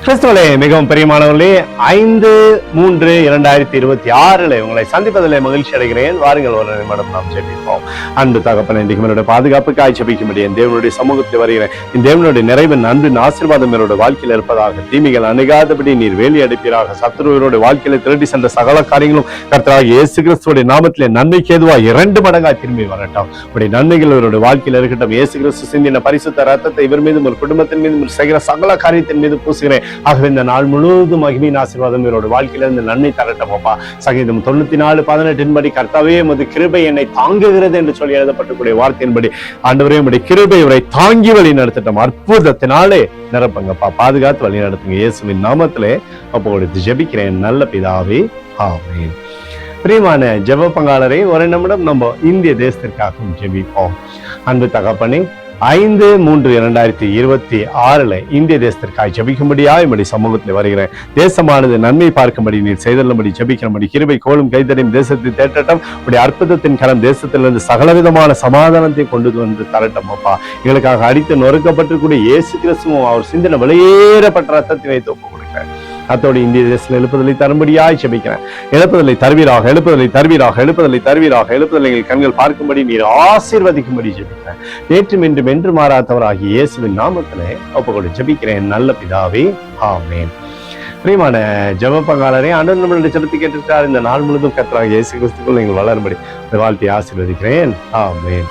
கிறிஸ்துவலே மிகவும் பிரியமானவர்களே, 5/3/2026 உங்களை சந்திப்பதிலே மகிழ்ச்சி அடைகிறேன். வாருங்கள், ஒரு நிமிடம் நாம் ஜெபிப்போம். அன்பு தகப்பனே, இன்றைக்கு என்னுடைய பாதுகாப்புக்காய் ஜெபிக்கும்படி என் தேவனுடைய சமூகத்தில் வருகிறேன். இந்த தேவனுடைய நிறைவின் அன்பின் ஆசீர்வாதம் என்னுடைய வாழ்க்கையில் இருப்பதாக, தீமைகள் அணுகாதபடி நீர் வேலி அடிப்பீராக. சத்துருவருடைய வாழ்க்கையில திருடி சென்ற சகல காரியங்களும் கர்த்தராகிய இயேசு கிறிஸ்துவுடைய நாமத்திலே நன்மைக்கு ஏதுவாக 2 மடங்காய் திரும்பி வரட்டும். அப்படி நன்மைகள் இவருடைய வாழ்க்கையில் இருக்கட்டும். இயேசு கிறிஸ்து சிந்தின பரிசுத்த ரத்தத்தை இவர் மீதும் ஒரு குடும்பத்தின் மீதும் செய்கிற சகல காரியத்தின் மீது பூசுகிறேன். ஆகவே இந்த நாள் முழுவதும் மகிமையின் ஆசீர்வாதம் இவரோட வாழ்க்கையிலிருந்து நன்மை தரட்டும் அப்பா. சங்கீதம் 94:18 படி, கர்த்தாவே உமது கிருபை என்னை தாங்குகிறது என்று சொல்லி எழுதப்பட்டக்கூடிய வார்த்தையின்படி ஆண்டவரே உம்முடைய கிருபை இவரை தாங்கி வழி நடத்தட்டும். அற்புதத்தினாலே நிரப்புங்கப்பா, பாதுகாத்து வழி நடத்துங்க. இயேசுவின் நாமத்திலே ஒப்பு கொடுத்து ஜெபிக்கிறேன் நல்ல பிதாவே, ஆமென். பிரியமான ஜெப பங்காளரை, ஒரு நிமிடம் நம்ம இந்திய தேசத்திற்காக ஜெபிப்போம். அன்பு தகப்பனே, 5/3/2026 இந்திய தேசத்திற்காக ஜெபிக்கும்படியா இப்படி சமூகத்தில் வருகிறேன். தேசமானது நன்மை பார்க்கும்படி நீர் செய்தல்லும்படி ஜெபிக்கிறபடி கிருபை கோலும் கைதரையும் தேசத்தை தேட்டட்டும். இப்படி அற்புதத்தின் கரம் தேசத்திலிருந்து சகலவிதமான சமாதானத்தை கொண்டு வந்து தரட்டும் அப்பா. எங்களுக்காக அடித்து நொறுக்கப்பட்டிருக்கூடிய இயேசு கிறிஸ்துவும் அவர் சிந்தின வெளியேறப்பட்ட ரத்தத்தை வைத்து ஒப்புக் கொடுக்கிறேன். அத்தோடு இந்திய தேசத்தில் எழுப்புதலை தரும்படியாய் ஜெபிக்கிறேன். எழுப்புதலை தருவீராக, எழுப்புதலை தருவீராக, எழுப்புதலை தருவீராக, எழுப்புதலை எங்கள் கண்கள் பார்க்கும்படி நீர் ஆசீர்வதிக்கும்படி ஜெபிக்கிறேன். நேற்றும் இன்றும் என்று மாறாதவராகிய இயேசுவின் நாமத்திலே ஒப்புக்கொண்டு ஜெபிக்கிறேன் நல்ல பிதாவே, ஆமென். பிரியமான ஜெப பங்காளரே, ஆண்டவர் நம்மளுடைய ஜெபத்தை கேட்டுட்டார். இந்த நாள் முழுவதும் கர்த்தராகிய இயேசு கிறிஸ்துவுக்குள் நீங்கள் வளரும்படி வாழ்த்தி ஆசீர்வதிக்கிறேன், ஆமென்.